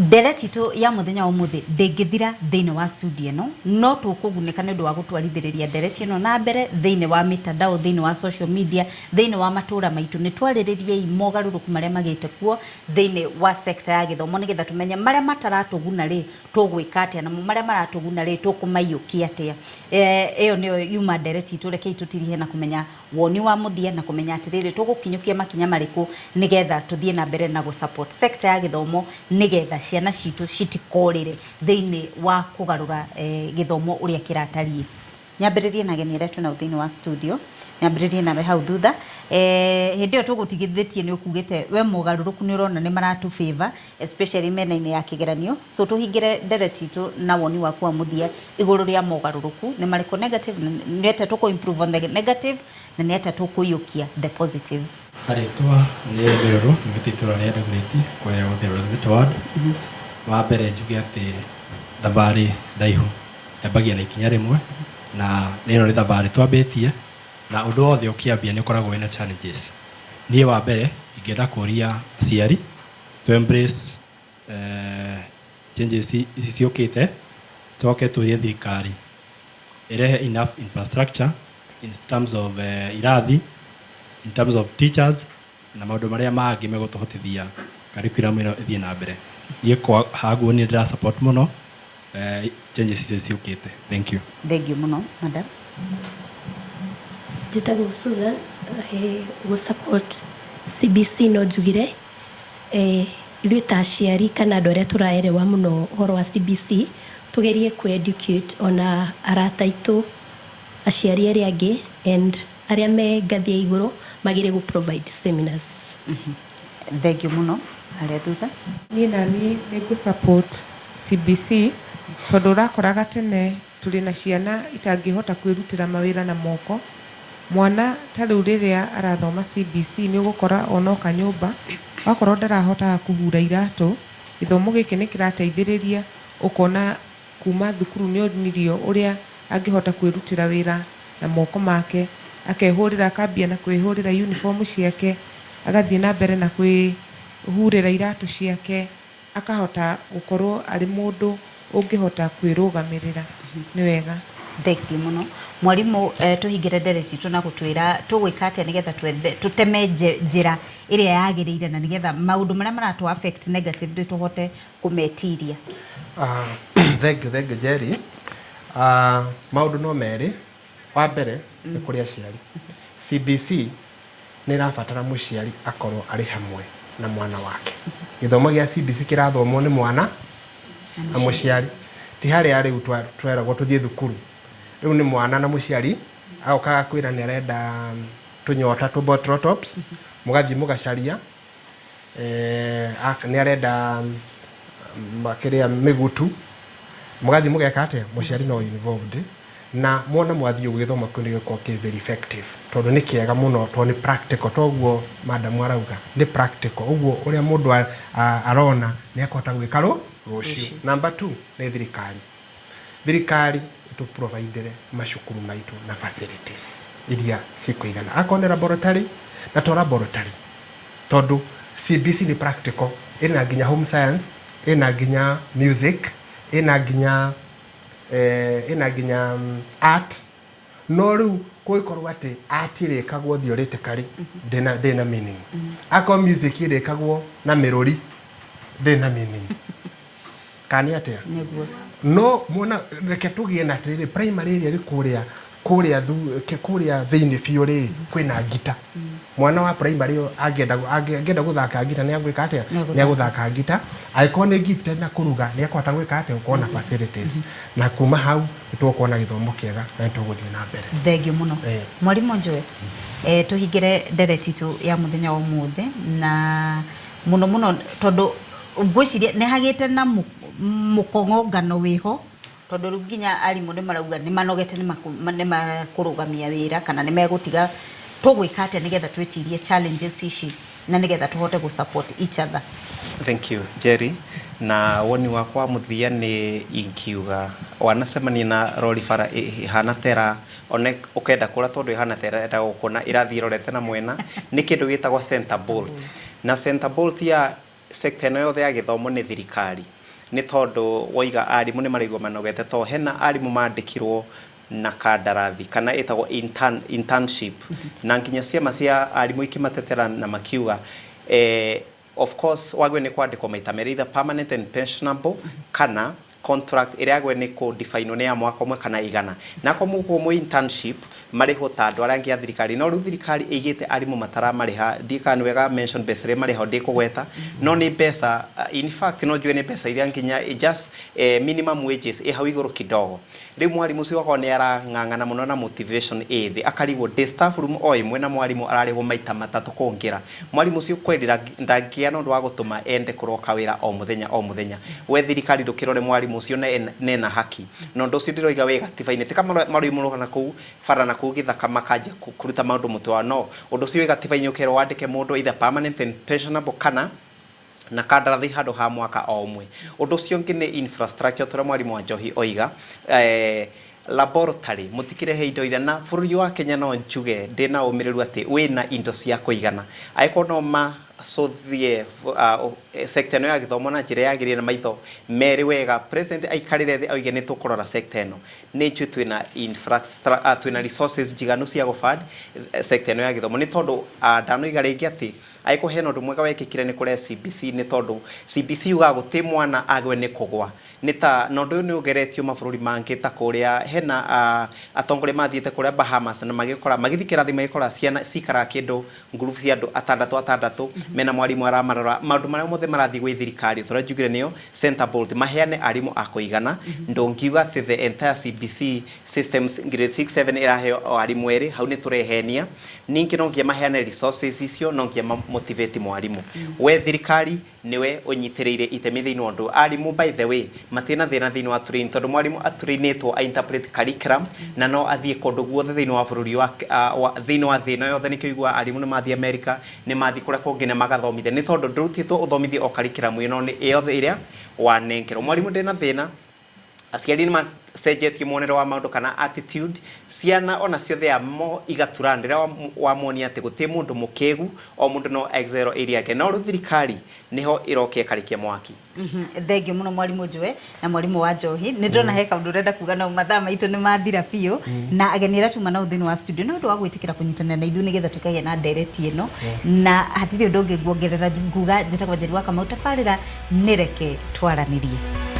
Dereti to ya muthenya umuthi ndingithira thiini wa studio no tukuguneka ni ndu wa gutwarithiriria dereti no na mbere thiini wa mitandao thiini wa social media thiini wa matura maitu ni twariririe mogaruruku maria magite kuo thiini wa sector ya githomo nigetha tumenye maria mataratuguna ri tugwika atia na maria maratuguna ri tukumaiyukia atia iyo niyo yuma dereti turekei tutirihe na kumenya woni wa muthia na kumenya atiriri tugukinyukia makinya mariku nigetha tuthie na mbere na go support sector ya githomo nigetha ciana citu citikorire thiini wa kugarura githomo uria kiratariĩ nyambiririe na geni retu na thiini wa studio nyambiririe na hau thutha hindi yo tugutigithitie ni ukugite we mugaruruku ni urona ni maratu favor especially mena-ini ya kigeranio so tuhingire dereti tu na woni waku wa muthia iguru ria mugaruruku ni mariko negative ni ete tuku improve on the negative na ni ete tukuyukia the positive. Haritwa ni Ndero ngititura ni Dagreti kwa ya Ndero Mitwad wa mbere njuge ati thabari ndaihu yabagia na ikinya rimwe na nino ni thabari twambitie na undu wothe ukiambia ni ukoragwo na challenges nie wa mbere ingenda kuria aciari to embrace changes ici ciukite toke turie thirikari irehe enough infrastructure in terms of irathi in terms of teachers na maundu maria mangi megutuhotithia curriculum ino ithie na mbere nie kwa haguo ni ndira support muno changes ici ciukite. Thank you muno madam. Jitagwo Susan go support CBC no jugire ithuĩ ta aciari kana andũ arĩa tũraerewa mũno ũhoro wa CBC tugerie ku educate ona arata aitũ aciari arĩa angĩ and arĩa me ngathĩ ya igũrũ magire gu provide seminars. Thank you muno arĩa thutha. Niĩ nani nĩ gu support CBC tondũ ũrakoraga tene tũrĩ na ciana itangĩhota kwĩrutĩra mawĩra na moko mwana ta rĩu rĩrĩa arathoma CBC ni ugukora onoka nyumba wakorwo ndarahota kuhura iratũ githomo gĩkĩ nĩ kĩrateithĩrĩria ukona kuma thukuru ni onirio ũrĩa angĩhota kwĩrutĩra wĩra na moko make akehũrĩra akambia na kwĩhũrĩra uniform ciake agathiĩ na mbere na kwĩhurĩra iratũ ciake akahota gukorwo ari mũndũ ũngĩhota kwĩrũgamĩrĩra ni wega. Thank you muno mwarimu tuhingire dereti tuna gutwira tugwika atia nigetha tuteme njira iria yagiriire na nigetha maundu maria maratu affect negatively tuhote kumetiria. Thank you Jerry. Maundu no meri wa mbere ni kuri aciari CBC ni rabatara muciari akorwo ari hamwe na mwana wake githomo gia CBC kirathomwo ni mwana na muciari ti hari ari tweragwo tuthie thukuru riu ni mwana na muciari agokaga kwira ni arenda tunyota tu bottle tops mugathi mugacaria ni arenda makiria migutu mugathi mugeka ate muciari no involved na mwana mwathi ugithoma kwini giko ke very effective tondu ni kiega muno to ni practical toguo madam arauga ni practical uguo uria mundu arona ni akota gwika rucio. Number 2 ni thirikari to provide mashukuru maitu na facilities iria cikuigana akone laboratory na to laboratory tondu CBC ni practical ina nginya home science ina nginya music ina nginya art no riu kuikorwo ati art irekagwo theoretically dena meaning ako music irekagwo na melody dena meaning kani atia no mona reke tugie na tiri primary area kuria thiini biu ri kwina ngita mwana wa primary angenda guthaka ngita ni agwika atia ni aguthaka ngita aiko ni gifted na kuruga ni akwata gwika atia ukona facilities na kuma hau tukuona githomo kiega na tuguthie na mbere. Thank you muno mwarimu Njũĩ tuhingire dereti tu ya muthenya wa muthe na muno tondu ngwiciria ni hagite na mukong'ongano wiho tondu nginya arimu ni marauga ni manogete ni makurugamia wira kana ni megutiga tugwika atia nigetha twetirie challenges ici na nigetha tuhote gu support each other. Thank you Jerry. Na woni wakwa muthia ni inkiuga wanacemania na rori bara ihana tera one ukenda kura tondu ihana tera enda gukona irathi rorete na mwena ni kindu gitagwa center bolt na center bolt ya sector ĩno yothe ya gĩthomo nĩ thirikari nĩ tondũ woiga arimũ nĩ maraigua manogete to hena arimũ mandĩkirwo na kandarathi kana ĩtagwo internship na nginya ciama cia arimũ ikimatetera na makiuga of course wagwe nĩ kwandĩkwo maita merĩ either permanent and pensionable kana contract ĩrĩa yagwe nĩ kũ define nĩ ya mwaka ũmwe kana igana na kwa mũgũo internship marĩho ta andũ arĩa angĩ a thirikari no rĩu thirikari ĩigĩte arimũ mataramarĩha ndikani wega mention mbeca iria marĩha ndĩkũgweta no nĩ mbeca in fact no njue nĩ mbeca iria nginya just minimum wages hau igũrũ kidogo rĩu mwarimũ ũcio wako nĩ arang'ang'ana mũno na motivation ĩthĩ akarigwo de staff room o ĩmwe na mwarimũ ararĩhwo maita matatũ kũngĩra mwarimũ ũcio kwendira ndangĩa no ndũ wa gũtũma ende kũroka wĩra o mũthenya we thirikari ndũkĩrore mwarimũ ũcio nena haki no ndũ ũcio ndĩroiga wega gatiba-inĩ tika mwarimũ na kũu bara na kũu gĩthaka makanja kũruta maũndũ mũtwe wa no ũndũ ũcio wega gatiba-inĩ ũkerwo wandĩke mũndũ either permanent and pensionable kana na kandarathi handũ ha mwaka o ũmwe ũndũ ũcio ũngĩ nĩ infrastructure tũrĩa mwarimũ wa Njohi oiga laboratory mutikirehe indo iria na bũrũri wa Kenya no njuge ndĩna ũmĩrĩru atĩ wĩna indo cia kũigana angĩkorwo no ma so the sector no ya gĩthomo na njĩra yagĩrĩire na maitho merĩ wega president aikarĩre thĩ oige nĩ tũkũrora sector ĩno nĩ njue twĩna infrastructure twĩna resources njiganu cia gũfund sector ĩno ya gĩthomo nĩ tondũ ndanoiga rĩngĩ atĩ aiko hena ũndũ mwega wekĩkire nĩ kũrĩa CBC nĩ tondũ CBC ugaga gũtĩ mwana agwe nĩ kũgwa nĩ ta na ũndũ ũyũ nĩ ũgeretio mabũrũri mangĩ ta kũrĩa hena atongoria mathiĩte kũrĩa Bahamas na magĩkora magĩthiĩ kĩrathi magĩkora ciana cikara kĩndũ group cia andũ atandatũ mena mwarimũ aramarora maũndũ marĩa mothe marathiĩ gwĩ thirikari tũrĩa njugire nĩyo center board maheane arimũ a kũigana ndũngiuga atĩ the entire CBC systems grade 6 7 ĩraheo arimũ erĩ hau nĩ tũrehenia ningĩ no ngia maheane resources icio no ngia motivate mwarimũ we thirikari niwe ũnyitĩrĩire itemi thĩinĩ wa ũndũ arimũ by the way matĩna thĩna thĩinĩ wa training tondũ mwarimũ atrainĩtwo a interpret curriculum na no athiĩ kũndũ guothe thĩinĩ wa bũrũri wa thĩinĩ wa thĩ ĩno yothe nĩkĩo igua arimũ nĩ mathiĩ America nĩ mathiĩ kũrĩa kũngĩ na magathomithia nĩ tondũ ndũrutĩtwo ũthomithie o curriculum ĩno nĩ yothe ĩrĩa wanengerwo mwarimũ ndĩna thĩna aciari nĩ macenjetie muonere wa maũndũ kana attitude ciana ona ciothe ya mo igaturana rĩrĩa wamuonia atĩ gũtĩ mũndũ mũkĩgu o mũndũ no excel area yake no thirikari niho ĩrokia karĩkia mwaki thengiũ mũno mwarimũ Njũe na mwarimũ wa Njohi nĩ ndona he kaũndũ ũrenda kuga na mathaa maitũ nĩ mathira biũ na ageni arĩa tuma na thĩinĩ wa studio nĩ ũndũ wa gwĩtĩkĩra kũnyitanĩra na ithuĩ nĩgetha tũkagĩa na ndereti ĩno na hatirĩ ũndũ ũngĩ nguongerera nguga njĩtagwo Njeri wa Kamau tabarĩra nĩ reke twaranĩrie.